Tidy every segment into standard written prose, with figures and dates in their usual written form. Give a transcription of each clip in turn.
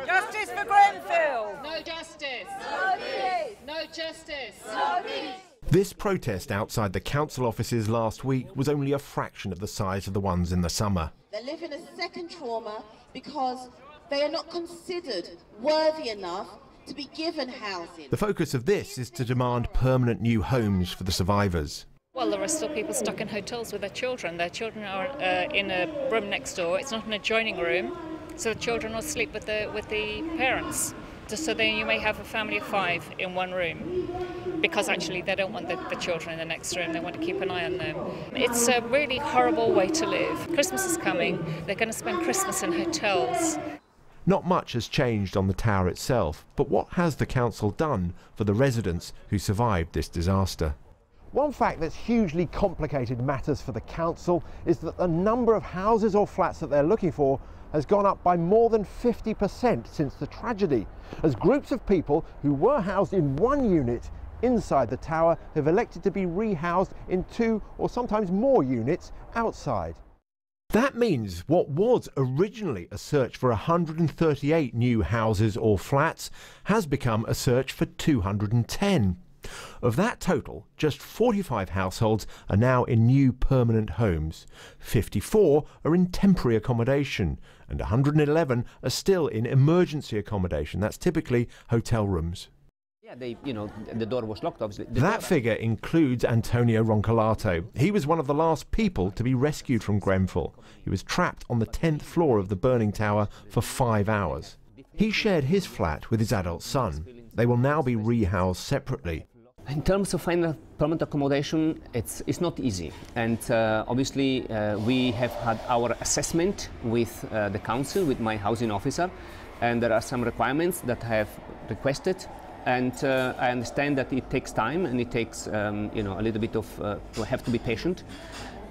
Justice for Grenfell! No justice! No peace! No justice! No peace! This protest outside the council offices last week was only a fraction of the size of the ones in the summer. They live in a second trauma because they are not considered worthy enough to be given housing. The focus of this is to demand permanent new homes for the survivors. Well, there are still people stuck in hotels with their children. Their children are in a room next door. It's not an adjoining room, so the children will sleep with the parents. Just so then you may have a family of 5 in one room, because actually they don't want the children in the next room. They want to keep an eye on them. It's a really horrible way to live. Christmas is coming. They're going to spend Christmas in hotels. Not much has changed on the tower itself, but what has the council done for the residents who survived this disaster? One fact that's hugely complicated matters for the council is that the number of houses or flats that they're looking for has gone up by more than 50% since the tragedy, as groups of people who were housed in one unit inside the tower have elected to be rehoused in 2 or sometimes more units outside. That means what was originally a search for 138 new houses or flats has become a search for 210. Of that total, just 45 households are now in new permanent homes, 54 are in temporary accommodation, and 111 are still in emergency accommodation. That's typically hotel rooms. Yeah, the door was locked, obviously. That figure includes Antonio Roncolato. He was one of the last people to be rescued from Grenfell. He was trapped on the 10th floor of the burning tower for 5 hours. He shared his flat with his adult son. They will now be rehoused separately. In terms of finding permanent accommodation, it's not easy, and obviously we have had our assessment with the council, with my housing officer, and there are some requirements that I have requested, and I understand that it takes time and it takes a little bit of to have to be patient,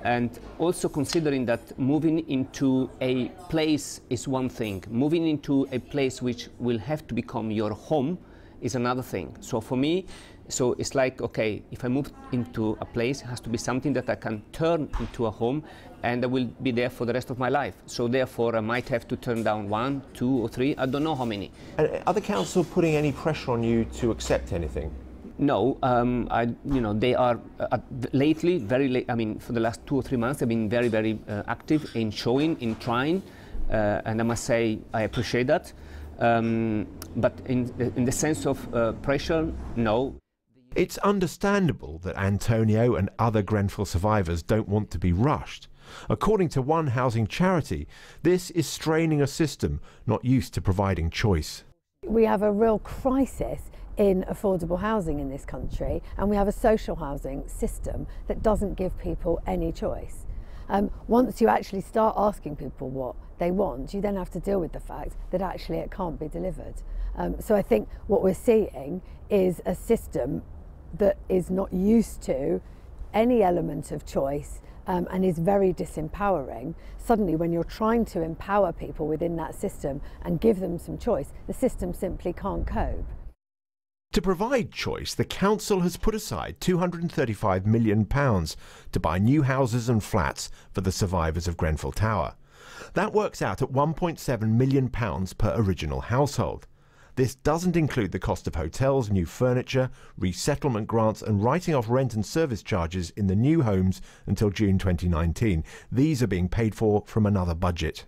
and also considering that moving into a place is one thing, moving into a place which will have to become your home is another thing. So for me, it's like, okay, if I move into a place, it has to be something that I can turn into a home, and I will be there for the rest of my life. So therefore, I might have to turn down 1, 2 or 3, I don't know how many. And are the council putting any pressure on you to accept anything? No, they are lately, very late, I mean, for the last 2 or 3 months, they've been very, very active in showing, in trying, and I must say, I appreciate that. But in the sense of pressure, no. It's understandable that Antonio and other Grenfell survivors don't want to be rushed. According to one housing charity, this is straining a system not used to providing choice. We have a real crisis in affordable housing in this country, and we have a social housing system that doesn't give people any choice. Once you actually start asking people what they want, you then have to deal with the fact that actually it can't be delivered. So I think what we're seeing is a system that is not used to any element of choice and is very disempowering. Suddenly, when you're trying to empower people within that system and give them some choice, the system simply can't cope. To provide choice, the council has put aside £235 million to buy new houses and flats for the survivors of Grenfell Tower. That works out at £1.7 million per original household. This doesn't include the cost of hotels, new furniture, resettlement grants and writing off rent and service charges in the new homes until June 2019. These are being paid for from another budget.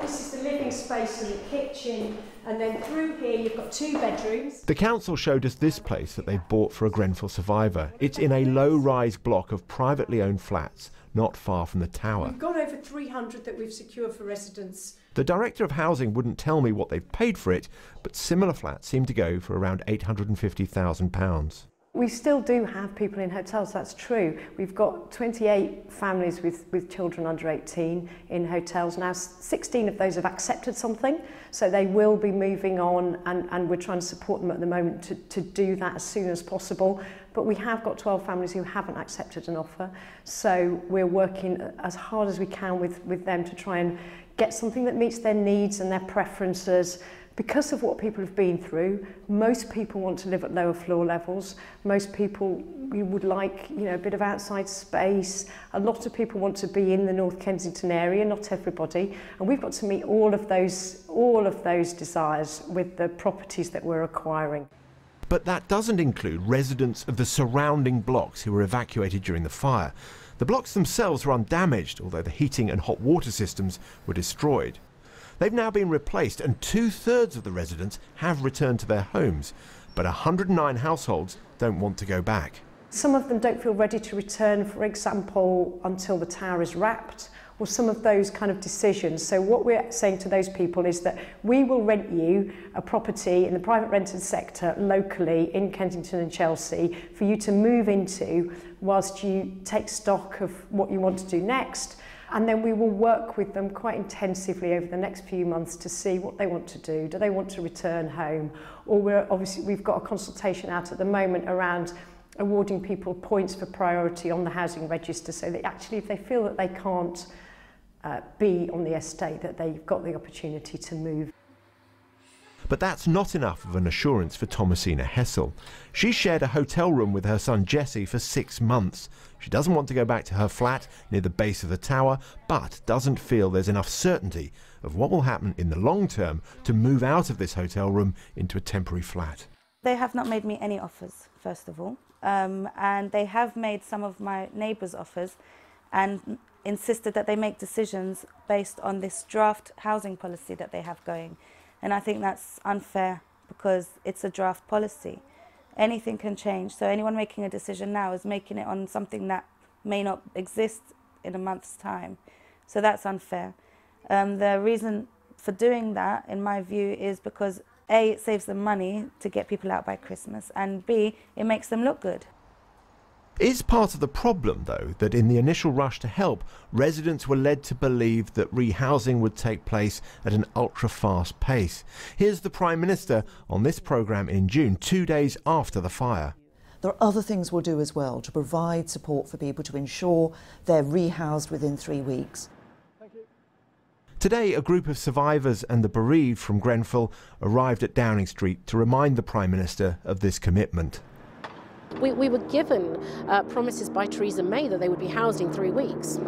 This is the living space and the kitchen, and then through here you've got 2 bedrooms. The council showed us this place that they've bought for a Grenfell survivor. It's in a low-rise block of privately owned flats not far from the tower. We've got over 300 that we've secured for residents. The Director of Housing wouldn't tell me what they've paid for it, but similar flats seem to go for around £850,000. We still do have people in hotels, that's true. We've got 28 families with children under 18 in hotels now. 16 of those have accepted something, so they will be moving on, and we're trying to support them at the moment to do that as soon as possible. But we have got 12 families who haven't accepted an offer, so we're working as hard as we can with them to try and get something that meets their needs and their preferences because of what people have been through, most people want to live at lower floor levels. Most people would like, a bit of outside space. A lot of people want to be in the North Kensington area, not everybody. And we've got to meet all of those desires with the properties that we're acquiring. But that doesn't include residents of the surrounding blocks who were evacuated during the fire. The blocks themselves were undamaged, although the heating and hot water systems were destroyed. They've now been replaced, and 2/3 of the residents have returned to their homes, but 109 households don't want to go back. Some of them don't feel ready to return, for example, until the tower is wrapped, or some of those kind of decisions. So what we're saying to those people is that we will rent you a property in the private rented sector locally in Kensington and Chelsea for you to move into whilst you take stock of what you want to do next. And then we will work with them quite intensively over the next few months to see what they want to do. Do they want to return home? Or we've got a consultation out at the moment around awarding people points for priority on the housing register, so that actually if they feel that they can't be on the estate, that they've got the opportunity to move. But that's not enough of an assurance for Thomasina Hessel. She shared a hotel room with her son Jesse for 6 months. She doesn't want to go back to her flat near the base of the tower, but doesn't feel there's enough certainty of what will happen in the long term to move out of this hotel room into a temporary flat. They have not made me any offers, first of all, and they have made some of my neighbours offers and insisted that they make decisions based on this draft housing policy that they have going. And I think that's unfair because it's a draft policy. Anything can change. So anyone making a decision now is making it on something that may not exist in a month's time. So that's unfair. The reason for doing that, in my view, is because A, it saves them money to get people out by Christmas, and B, it makes them look good. Is part of the problem, though, that in the initial rush to help, residents were led to believe that rehousing would take place at an ultra-fast pace. Here's the Prime Minister on this programme in June, 2 days after the fire. There are other things we'll do as well to provide support for people to ensure they're rehoused within 3 weeks. Today, a group of survivors and the bereaved from Grenfell arrived at Downing Street to remind the Prime Minister of this commitment. We were given promises by Theresa May that they would be housed in 3 weeks.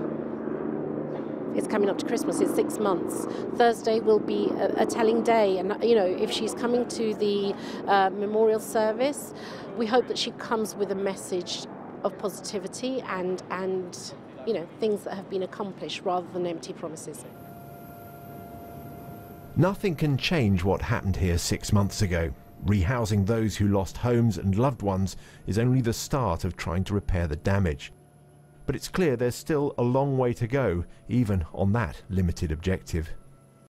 It's coming up to Christmas, it's 6 months. Thursday will be a telling day, and if she's coming to the memorial service, we hope that she comes with a message of positivity and things that have been accomplished rather than empty promises. Nothing can change what happened here 6 months ago. Rehousing those who lost homes and loved ones is only the start of trying to repair the damage. But it's clear there's still a long way to go, even on that limited objective.